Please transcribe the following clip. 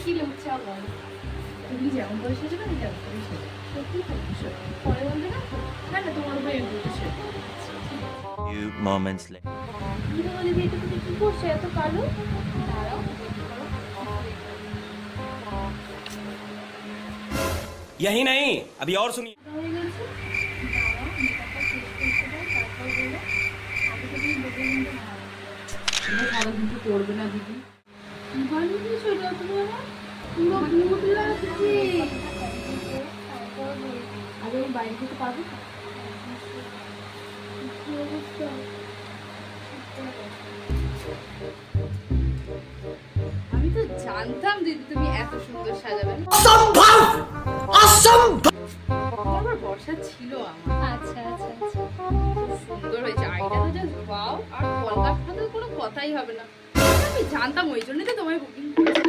কি লুচ্ছা বল, তুমি যেমন করে সেজে আমি তেমন করে সেজে। সত্যি তো পরে বলবে না তো? না না, তোমার উপরে ইউটিউবে সেজে। Few moments later. কি বলে যে এটা তুমি কি করছো এত কালো? দাঁড়াও यही नहीं, अभी और सुनिए। হয়ে গেছে, দাঁড়াও মেকআপটা শেষ করতে দাও, তারপর বলো। আগে তো তুমি বলে কিন্তু না তুমি ভালো কিন্তু করবে না দিদি। কি ভালো কিছু এটা তুমি আমার পুরো ভূত লাগছে। আগে আমি বাইরে যেতে পারবো না। কি অবস্থা? আমি তো জানতাম দিদি তুমি এত সুন্দর সাজাবে। আমার বর্ষা ছিল আমার। আচ্ছা আচ্ছা আচ্ছা। খুব সুন্দর হয়েছে, আইটা তো জাস্ট ওয়াও। আর কলকাতা তো কোনো কথাই হবে না। আমি জানতাম, ওই জন্যই তো তোমায় বুকিং করেছি।